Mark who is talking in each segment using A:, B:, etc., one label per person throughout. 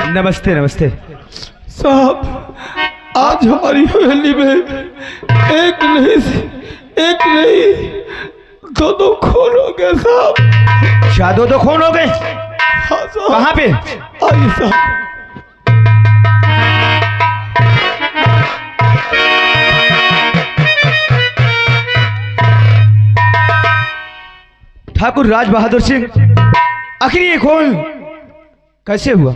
A: नमस्ते नमस्ते
B: साहब, आज हमारी हवेली में एक नहीं दो खून हो गए साहब।
A: क्या दो खून हो गए?
B: हाँ साहब।
A: कहाँ पे?
B: आइए साहब।
A: ठाकुर राज बहादुर सिंह, आखिर ये खून कैसे हुआ?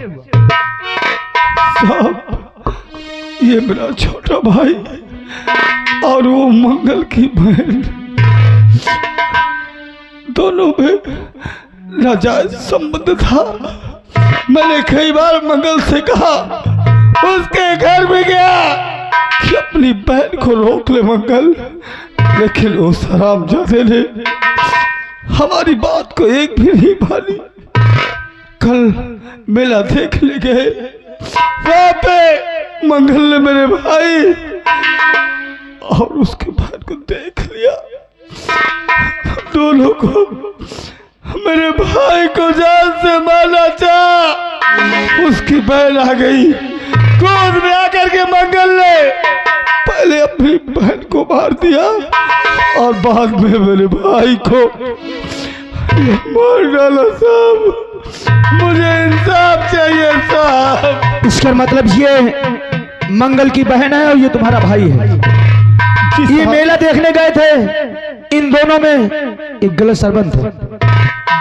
B: साहब, ये मेरा छोटा भाई और वो मंगल की बहन, दोनों में नाजायज संबंध था। मैंने कई बार मंगल से कहा, उसके घर में गया कि अपनी बहन को रोक ले मंगल, लेकिन उस हरामजादे ने हमारी बात को एक भी नहीं मानी। कल मेला देखने गए, वहां पे मंगल ने मेरे भाई और उसके बहन को देख लिया। दोनों को, मेरे भाई को जान से मारना चाहा, उसकी बहन आ गई। गोद में आकर के मंगल ने पहले अपनी बहन को मार दिया और बाद में मेरे भाई को मार डाला। साहब, मुझे इंसाफ चाहिए साहब।
A: इसका मतलब ये मंगल की बहन है और ये तुम्हारा भाई है। ये मेला देखने गए थे, इन दोनों में एक गलत संबंध है।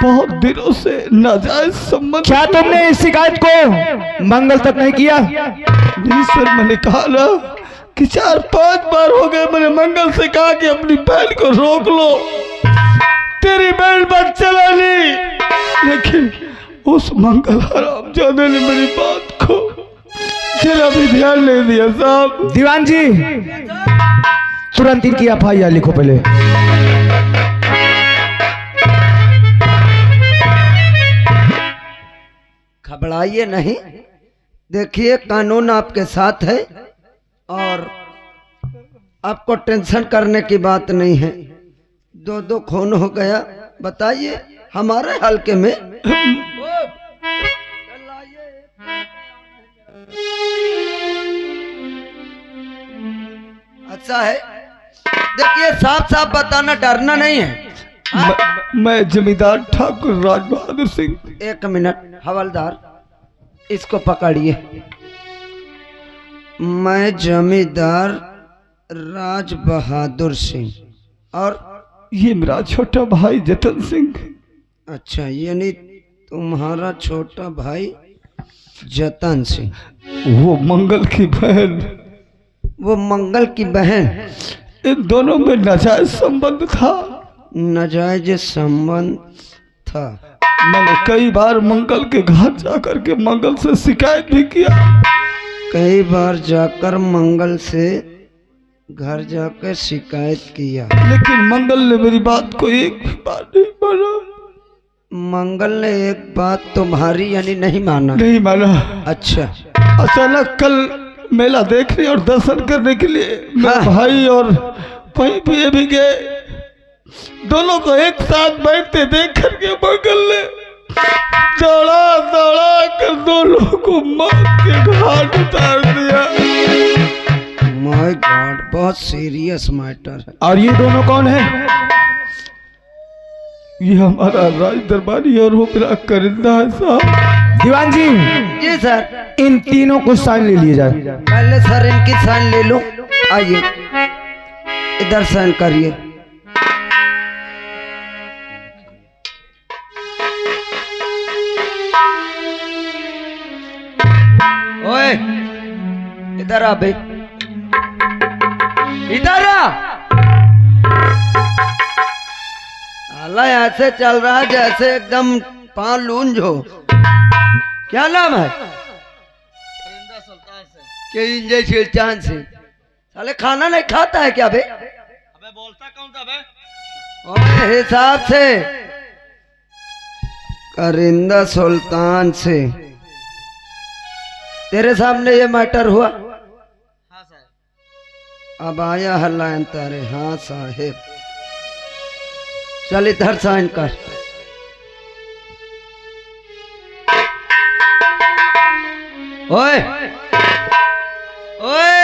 B: बहुत दिनों से नाजायज संबंध।
A: क्या तुमने इस शिकायत को मंगल तक नहीं किया?
B: नहीं सर, मैंने कहा ना कि 4-5 बार हो गए। मैंने मंगल से कहा कि अपनी बहन को रोक लो, तेरी बहन बात चला नहीं, लेकिन उस मंगल हरामजादे ने मेरी बात को जरा भी ध्यान नहीं दिया। साहब,
A: दीवान जी, तुरंत इनकी एफआईआर लिखो पहले।
C: घबराइए नहीं, देखिए कानून आपके साथ है और आपको टेंशन करने की बात नहीं है। 2 खून हो गया, बताइए हमारे हल्के में। अच्छा है, देखिए साफ साफ बताना, डरना नहीं है।
B: मैं जमींदार ठाकुर राज बहादुर सिंह।
C: 1 मिनट हवलदार, इसको पकड़िए। मैं जमींदार राज बहादुर सिंह और
B: ये मेरा छोटा भाई जतन सिंह।
C: अच्छा, यानी तुम्हारा छोटा भाई जतन सिंह।
B: वो मंगल की बहन।
C: वो मंगल की बहन।
B: इन दोनों में नाजायज संबंध था।
C: नाजायज संबंध था।
B: मैंने कई बार मंगल के घर जाकर के मंगल से शिकायत भी किया।
C: कई बार जाकर मंगल से घर जाकर शिकायत किया,
B: लेकिन मंगल ने मेरी बात को एक भी बार नहीं माना।
C: मंगल ने एक बात तुम्हारी यानी नहीं माना?
B: नहीं माना।
C: अच्छा।
B: अचानक कल मेला देखने और दर्शन करने के लिए मेरे भाई और वहीं पे ये भी गए। दोनों को एक साथ बैठते देख करके मंगल ने दौड़ा दौड़ा कर दोनों को मौत के घाट उतार दिया।
C: माय गॉड, बहुत सीरियस मैटर है।
A: और ये दोनों कौन है?
B: ये हमारा राज दरबारी और वो मेरा करिंदा है साहब।
A: दीवान जी।
C: जी सर।
A: इन तीनों को साइन ले लिए जाए।
C: पहले सर इनकी साइन ले लो। आइए इधर साइन करिए। ओए इधर आ बे, इधर आ। अल्लाह ऐसे चल रहा है जैसे एकदम पांव लूंज हो। क्या नाम है? सुल्तान से। साले खाना नहीं खाता है क्या बे?
D: अबे बोलता कौन था बे?
C: और हिसाब से करिंदा सुल्तान से तेरे सामने ये मैटर हुआ।
D: हाँ साहब।
C: अब आया हल्ला तारे। हाँ साहेब, चल इधर साइन कर। ओए ओए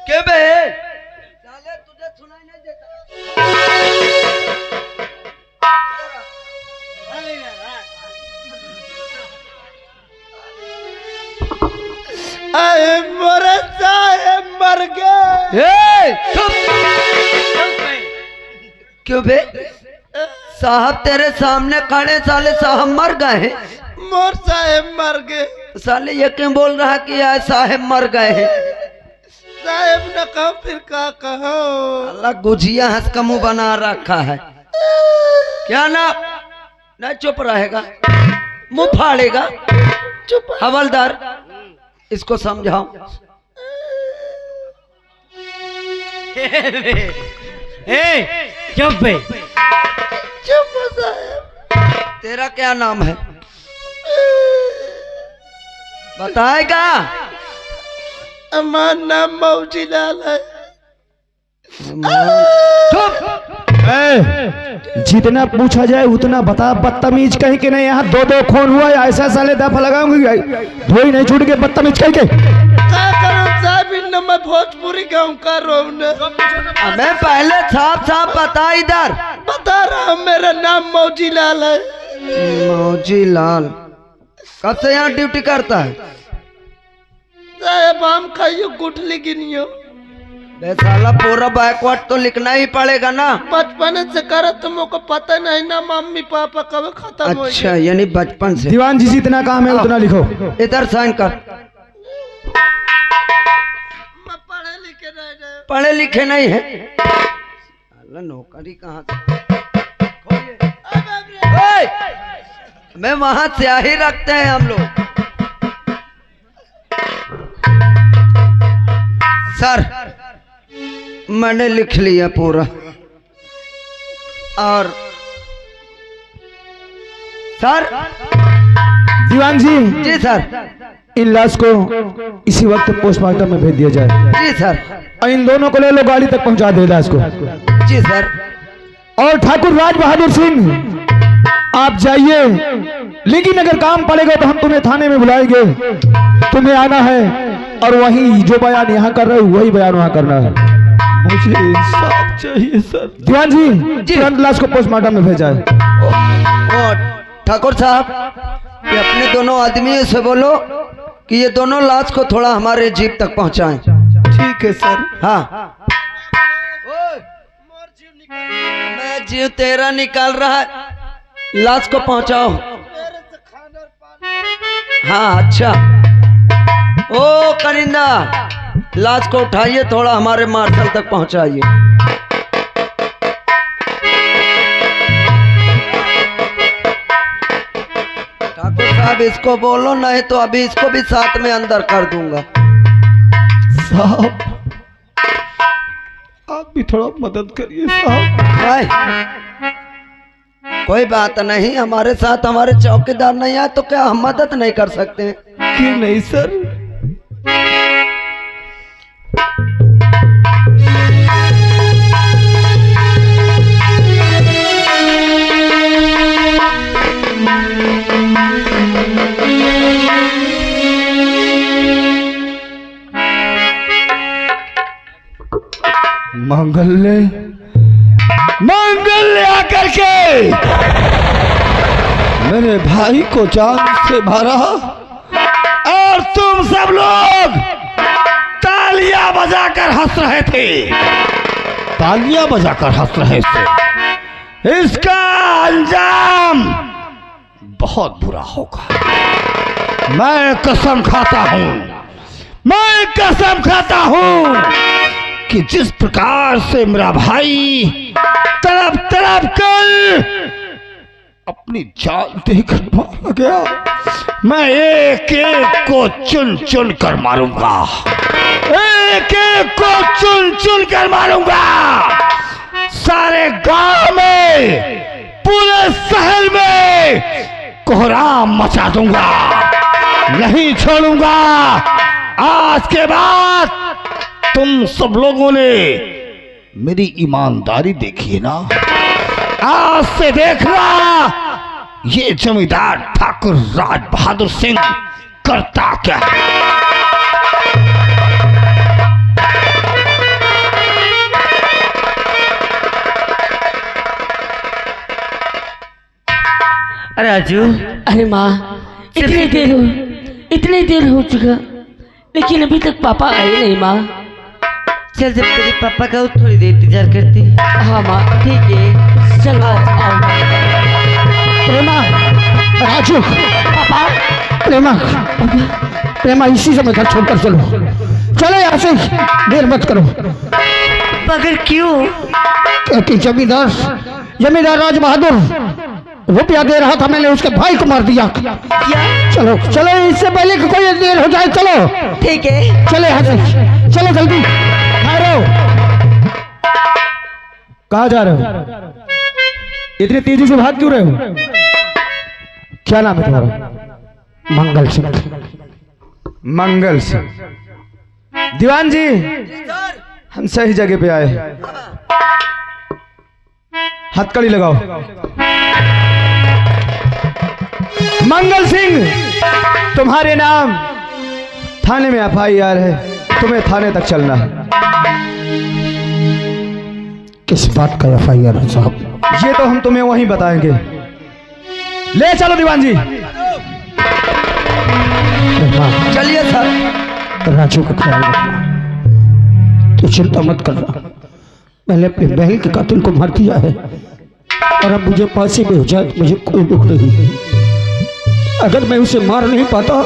C: क्या बे साले तुझे सुनाई नहीं देता।
B: अरे मोरे साहेब मर गए।
C: क्यों बे साहब तेरे सामने खड़े, साले साहब मर गए हैं।
B: मोर साहेब मर गए।
C: साले ये क्यों बोल रहा है कि यार साहेब मर गए हैं?
B: साहेब न कहो फिर का कहो।
C: अल्लाह गुजिया हंस का मुंह बना रखा है क्या ना? नहीं चुप रहेगा, मुंह फाड़ेगा।
B: चुप।
C: हवलदार इसको समझाओ।
A: चुप बे।
B: चुप साहेब।
C: तेरा क्या नाम है बताएगा?
B: हमारा नाम मौजी लाल है।
A: जितना पूछा जाए उतना बता। बदतमीज कहीं के नहीं, यहाँ दो दो खून हुआ, ऐसा साले दफा लगाऊंगी धोई नहीं छूट के। बदतमीज कहीं के
B: क्या करूं साहब, इन मैं भोजपुरी गाँव का रोने।
C: मैं पहले साफ साफ बता इधर।
B: बता रहा हूँ मेरा नाम मौजी लाल है।
C: मौजी लाल कब से यहाँ ड्यूटी करता है?
B: साहब हम खाइयो गुठली गिनियो।
C: बे साला पूरा बैकवर्ड तो लिखना ही पड़ेगा ना।
B: बचपन से कर तुमको पता नहीं ना मम्मी पापा कब खत्म हो
C: अच्छा यानी बचपन से।
A: दीवान जी जितना काम है उतना लिखो।
C: इधर साइन कर।
B: मैं पढ़े लिखे नहीं रहे।
C: पढ़े लिखे नहीं है। साला नौकरी कहाँ से? मैं वहां स्याही रखते हैं हम लोग। सर मैंने लिख लिया पूरा। और सर।
A: दीवान जी
C: जी सर।
A: इन लाश को इसी वक्त पोस्टमार्टम में भेज दिया जाए।
C: जी सर।
A: और इन दोनों को ले लो, गाड़ी तक पहुंचा दे लाश को।
C: जी सर।
A: और ठाकुर राज बहादुर सिंह आप जाइए, लेकिन अगर काम पड़ेगा तो हम तुम्हें थाने में बुलाएंगे। तुम्हें आना है और वही जो बयान यहाँ कर रहे हो वही बयान वहाँ करना है।
B: मुझे इंसाफ चाहिए सर।
A: दीवान जी तुरंत लाश को पोस्टमार्टम में भेजा है।
C: ठाकुर साहब ये अपने दोनों आदमियों से बोलो कि ये दोनों लाश को थोड़ा हमारे जीप तक पहुंचाएं।
B: ठीक है सर।
C: हाँ मैं जीव तेरा निकाल रहा है, लाश को पहुंचाओ। हाँ अच्छा। ओ करिंदा लाश को उठाइए, थोड़ा हमारे मार्शल तक पहुंचाइए। ठाकुर साहब इसको बोलो, नहीं तो अभी इसको भी साथ में अंदर कर दूंगा।
B: साहब आप भी थोड़ा मदद करिए साहब।
C: नहीं कोई बात नहीं, हमारे साथ हमारे चौकीदार नहीं आए तो क्या हम मदद नहीं कर सकते हैं?
B: क्यों नहीं सर। मंगल आकर के मेरे भाई को जान से मारा और तुम सब लोग तालियां बजाकर हंस रहे थे। तालियां बजाकर हंस रहे थे। इसका अंजाम बहुत बुरा होगा। मैं कसम खाता हूं कि जिस प्रकार से मेरा भाई तड़प तड़प कर अपनी जान देकर मारा गया, मैं एक एक को चुन चुन कर मारूंगा। एक एक को चुन चुन कर मारूंगा। सारे गांव में, पूरे शहर में कोहराम मचा दूंगा। नहीं छोड़ूंगा। आज के बाद तुम सब लोगों ने मेरी ईमानदारी देखी है ना। आज से देखना ये जमींदार ठाकुर राज बहादुर सिंह करता क्या है?
E: राजू,
F: अरे माँ, इतनी देर हो चुका, लेकिन अभी तक पापा आए नहीं माँ।
E: चल जब तेरे पापा का हो थोड़ी देर इंतजार करते।
F: हाँ माँ ठीक है, चलो आओ।
A: प्रेमा, राजू,
F: पापा,
A: प्रेमा, प्रेमा इसी समय घर छोड़कर चलो, चलो यहाँ से, देर मत करो।
E: मगर क्यों?
A: क्योंकि जमींदार राज बहादुर रुपया दे रहा था, मैंने उसके भाई को मार दिया।
E: क्या?
A: चलो चलो, इससे पहले कि कोई देर हो जाए, चलो।
E: ठीक है,
A: चले यहाँ से, चलो जल्दी। कहाँ जा रहे हो? इतनी तेजी से भाग क्यों रहे हो? क्या नाम है तुम्हारा? मंगल सिंह। मंगल सिंह। दीवान जी, हम सही जगह पे आए। हथकड़ी लगाओ। मंगल सिंह, तुम्हारे नाम थाने में FIR है, तुम्हें थाने तक चलना है। किस बात का FIR है साहब? ये तो हम तुम्हें वहीं बताएंगे। ले चलो दीवान जी।
C: चलिए सर।
A: राजू का ख्याल रखना, तो चिंता मत करना। मैंने अपने बहन के कातिल को मार दिया है, और अब मुझे फांसी में हो जाए तो मुझे कोई दुख नहीं। अगर मैं उसे मार नहीं पाता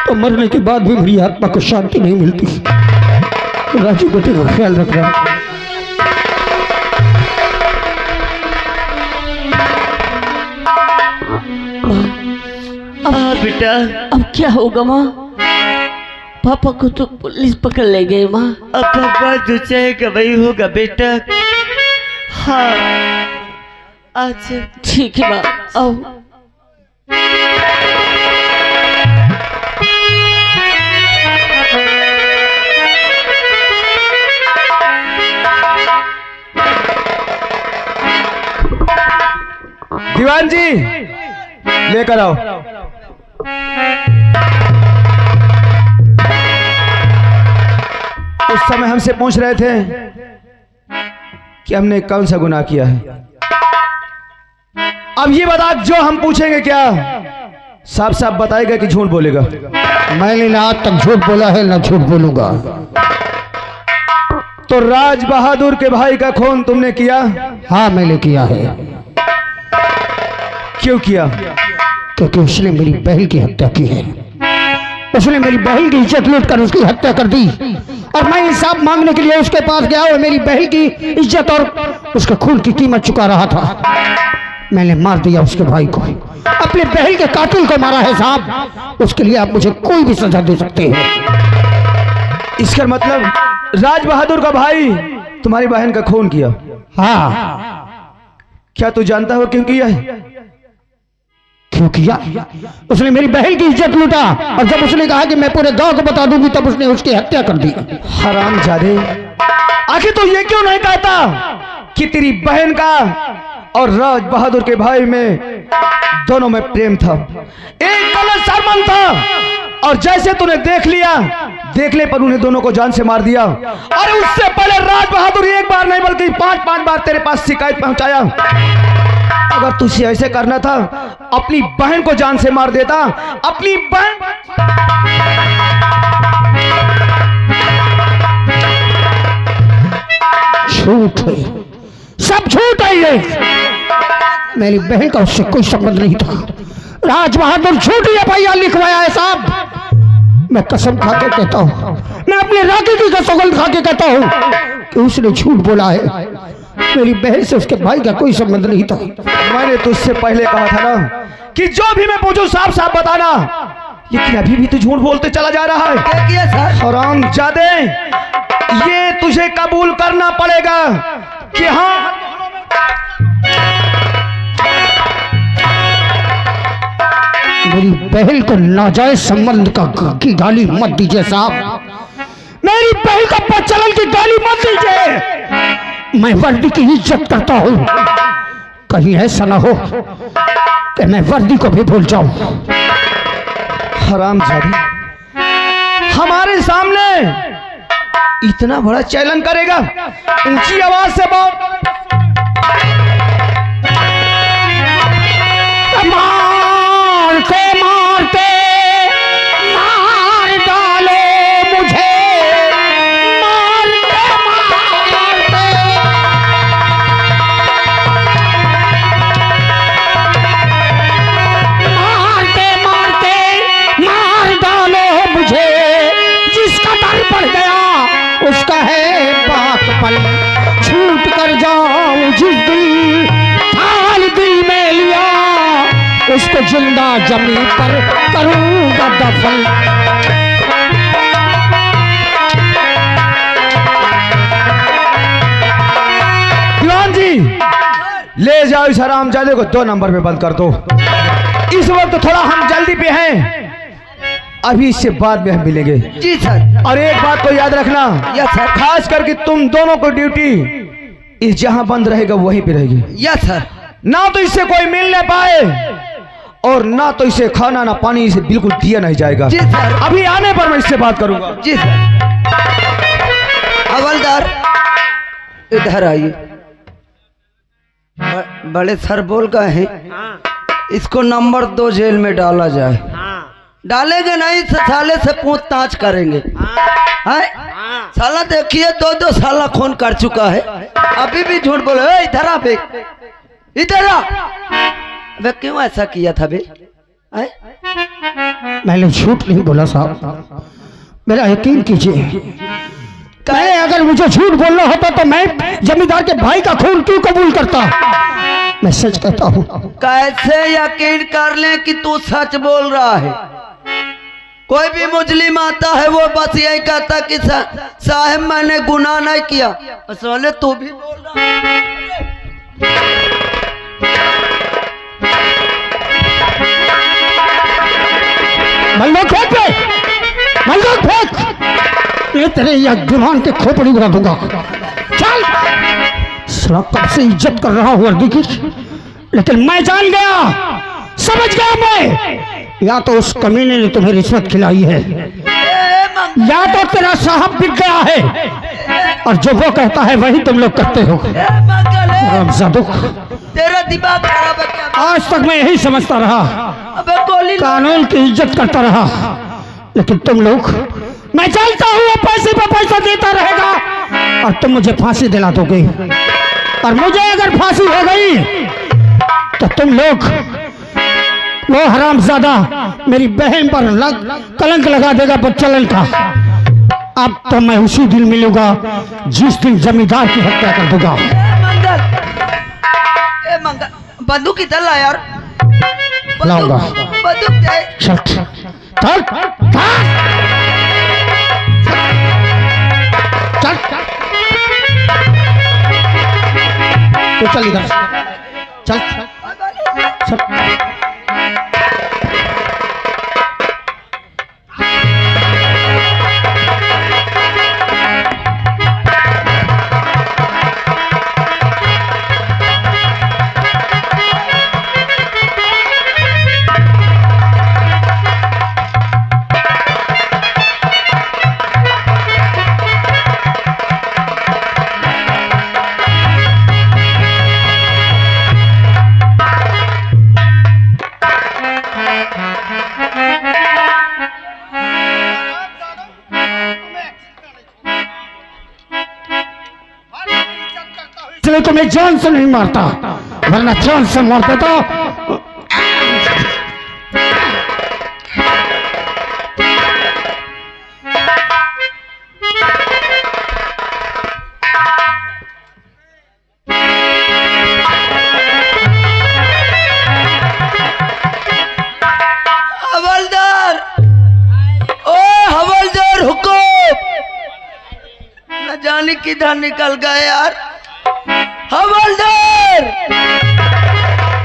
A: तो मरने के बाद भी मेरी आत्मा को शांति नहीं मिलती। तो राजू बेटे का ख्याल रखना।
E: बेटा,
F: अब क्या होगा माँ? पापा को तो पुलिस पकड़ ले गए माँ।
E: अब भगवान जो चाहेगा वही होगा बेटा। हाँ, अच्छा
F: ठीक है माँ, आओ।
A: दीवान जी, लेकर आओ। उस समय हमसे पूछ रहे थे कि हमने कौन सा गुनाह किया है। अब ये बता, जो हम पूछेंगे क्या साफ साफ बताएगा कि झूठ बोलेगा? मैंने ना आज तक झूठ बोला है, ना झूठ बोलूंगा। तो राज बहादुर के भाई का खून तुमने किया? हाँ मैंने किया है। क्यों किया? क्योंकि उसने मेरी बहन की हत्या की है। उसने मेरी बहन की इज्जत लूट कर उसकी हत्या कर दी, और मैं इंसाफ मांगने के लिए उसके पास गया और मेरी बहन की इज्जत और उसके खून की कीमत चुका रहा था। मैंने मार दिया उसके भाई को, अपने बहन के कातिल को मारा है साहब। उसके लिए आप मुझे कोई भी सजा दे सकते हैं। इसका मतलब राज बहादुर का भाई तुम्हारी बहन का खून किया? हाँ। क्या तू जानता हो क्यों किया है? क्यों किया? उसने मेरी बहन की इज्जत लूटा, और जब उसने कहा कि मैं पूरे गांव को बता दूंगी, तब उसने उसकी हत्या कर दी। हरामजादे, आखिर तो ये क्यों नहीं कहता कि तेरी बहन का और राज बहादुर के भाई में दोनों में प्रेम था, एक गलत सरमन था, और जैसे तूने देख लिया, देखने पर उन्हें दोनों को जान से मार दिया। और उससे पहले राज बहादुर एक बार नहीं बल्कि 5-5 बार तेरे पास शिकायत पहुंचाया। अगर तुझे ऐसे करना था, अपनी बहन को जान से मार देता। अपनी बहन झूठ है, सब झूठ है ये। मेरी बहन का उससे कोई संबंध नहीं था। राज बहादुर झूठी FIR लिखवाया है साहब। मैं कसम खा के कहता हूँ, मैं अपने राखी की सौगंध खा के कहता हूँ कि उसने झूठ बोला है। मेरी बहन से उसके भाई का कोई संबंध नहीं था। मैंने तुझसे पहले कहा था ना कि जो भी मैं पूछूं साफ साफ बताना, लेकिन अभी भी तू झूठ बोलते चला जा रहा है। हरामजादे, ये तुझे कबूल करना पड़ेगा कि हाँ, मेरी बहन को नाजायज संबंध की गाली मत दीजिए साहब। मेरी बहन का प्रचलन की गाली मत दीजिए। मैं वर्दी की इज्जत करता हूँ, कहीं ऐसा ना हो कि मैं वर्दी को भी भूल जाऊं। हरामजादी हमारे सामने इतना बड़ा चैलेंज करेगा, ऊंची आवाज से बोल। मारते मारते मार डालो मुझे, मारते मारते मारते मारते मार डालो मुझे, जिसका डर पड़ गया उसका है पाकपन। छूट कर जाऊं जिस दिल थाल दिल में लिया, उसको जिंदा जमीन पर करूंगा दफन। दीवान जी ले जाओ इस हरामजादे को 2 नंबर पे बंद कर दो। इस वक्त थोड़ा हम जल्दी पे हैं, अभी इससे बाद में हम मिलेंगे।
C: जी सर।
A: और एक बात को याद रखना,
C: यस सर।
A: खास करके तुम दोनों को ड्यूटी इस जहां बंद रहेगा वहीं पे रहेगी।
C: Yes sir.
A: ना तो इससे कोई मिल न पाए और ना तो इसे खाना ना पानी इसे बिल्कुल दिया नहीं जाएगा।
C: जी सर।
A: अभी आने पर मैं इससे बात करूंगा।
C: जी सर। हवलदार इधर आइए। बड़े सर बोल गए हैं इसको नंबर 2 जेल में डाला जाए। डालेंगे नहीं तो साले से पूछताछ करेंगे। साला देखिए 2 साला खून कर चुका है, अभी भी झूठ बोले। इधर आ बे, इधर आ। अबे क्यों ऐसा किया था बे?
A: मैंने झूठ नहीं बोला साहब, मेरा यकीन कीजिए। मैं अगर मुझे झूठ बोलना होता तो मैं जमींदार के भाई का खून क्यों कबूल करता? मैं सच कहता हूँ।
C: कैसे यकीन कर लें कि तू सच बोल रहा है? कोई भी मुजरिम आता है वो बस यही कहता कि साहब मैंने गुनाह नहीं किया। असले तू भी बोल रहा है।
A: मल्लोक फेंक दे, मल्लोक फेंक। ये तेरे या गुमान के खोपड़ी उड़ा दूंगा। चल साला कब से इज्जत कर रहा हूँ वर्दी की, लेकिन मैं जान गया, समझ गया मैं। या तो उस कमीने ने तुम्हें रिश्वत खिलाई है, या तो तेरा साहब बिक गया है, और जो वो कहता है वही तुम लोग करते हो।
C: तेरा दिमाग खराब है क्या?
A: आज तक मैं यही समझता रहा,
C: अबे गोली
A: कानून की इज्जत करता रहा, लेकिन तुम लोग, मैं जानता हूँ वो पैसे पे पैसा देता रहेगा और तुम मुझे फांसी दिला दोगे। और मुझे अगर फांसी हो गई तो तुम लोग वो हरामजादा मेरी बहन पर कलंक लगा देगा बदचलन का। अब तो मैं उसी दिन मिलूंगा जिस दिन जमींदार की हत्या कर दूंगा।
C: बंदूक इधर ला यार।
A: लाऊंगा।
C: बंदूक दे।
A: चल चल चल तो चल इधर चल चल। इसलिए तो मैं जान से नहीं मारता, वरना जान से मार देता।
C: हवलदार, ओ हवलदार हुकुम। न जाने किधर निकल गए यार। हवलदार,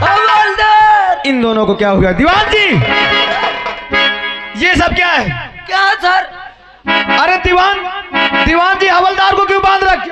C: हवलदार।
A: इन दोनों को क्या हो गया? दीवान जी, ये सब क्या है?
C: क्या सर?
A: अरे दीवान जी हवलदार को क्यों बांध रखे?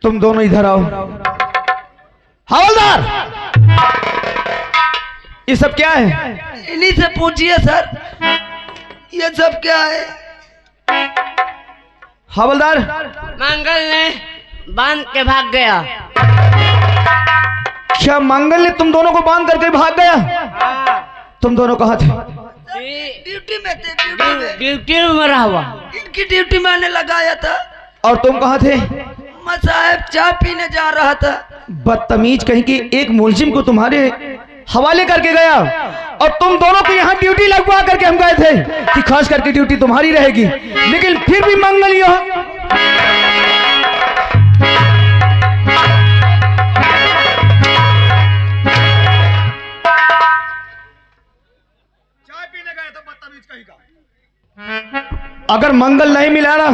A: तुम दोनों इधर आओ। हवलदार, ये सब क्या है?
C: इन्हीं से पूछिए सर, ये सब क्या है?
A: हवलदार,
E: मंगल ने बांध के भाग गया।
A: क्या मंगल ने तुम दोनों को बांध करके भाग गया? तुम दोनों कहाँ थे?
C: ड्यूटी में थे, ड्यूटी में।
E: ड्यूटी में मरा हुआ।
C: इनकी ड्यूटी मैंने लगाया था।
A: और तुम कहाँ थे?
C: मैं साहब चाय पीने जा रहा था।
A: बदतमीज कहीं की, एक मुलजिम को तुम्हारे हवाले करके गया और तुम दोनों को यहाँ ड्यूटी लगवा करके हम गए थे कि खास करके ड्यूटी तुम्हारी रहेगी, लेकिन फिर भी मंगल यहाँ। चाय पीने गए तो बदतमीज कहीं का। अगर मंगल नहीं मिला ना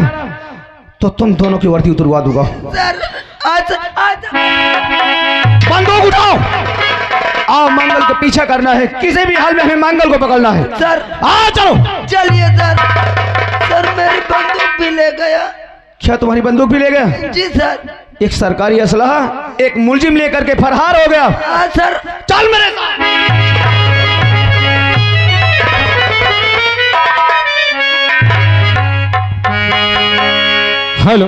A: तो तुम दोनों की वर्दी उतरवा दूंगा।
C: सर आज
A: बंदूक उठाओ, आओ, मंगल को पीछा करना है, किसी भी हाल में हमें मंगल को पकड़ना है।
C: सर
A: आ चलो।
C: चलिए सर। सर मेरी बंदूक भी ले गया।
A: क्या तुम्हारी बंदूक भी ले गया?
C: जी सर।
A: एक सरकारी असलहा एक मुलजिम लेकर के फरार हो गया।
C: हाँ सर।
A: चल मेरे साथ।
B: हेलो,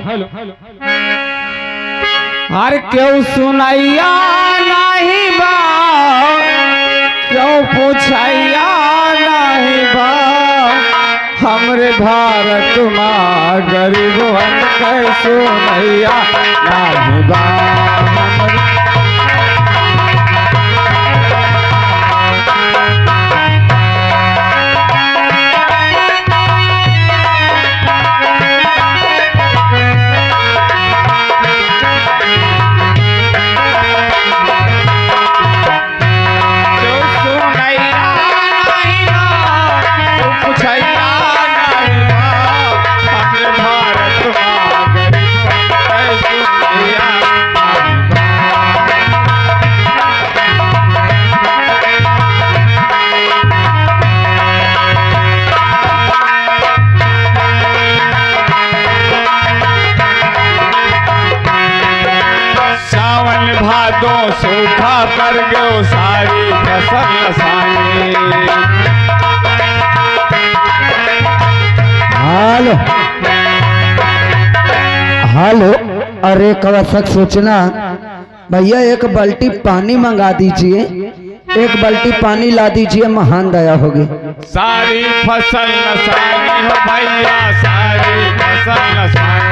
B: अरे क्यों सुनैया नहीं बा, क्यों पूछैया नहीं बा, हमरे भारत माँ गरीबन के सुनैया नहीं बा। सूखा कर गयो सारी फसल सानी।
C: हेलो हेलो, अरे कवसक सोचना भैया, एक बाल्टी पानी मंगा दीजिए, एक बाल्टी पानी ला दीजिए, महान दया होगी।
B: सारी फसल नसानी हो भैया, सारी फसल नसानी।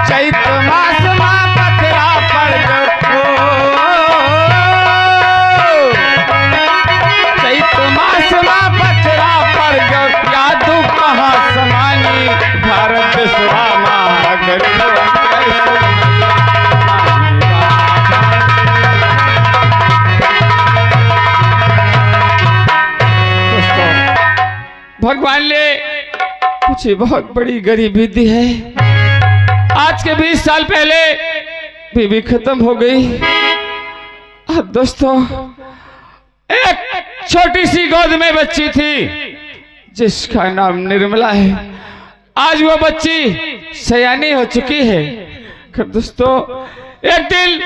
B: चैत मास माँ पथरा पर चैत मास माँ पथरा पर यादू कहाँ समानी, भारत देशवा माँ गरीब भगवान ने मुझे बहुत बड़ी गरीबी दी है। आज के 20 साल पहले बीवी खत्म हो गई। अब दोस्तों, एक छोटी सी गोद में बच्ची थी जिसका नाम निर्मला है। आज वो बच्ची सयानी हो चुकी है। दोस्तों, एक दिन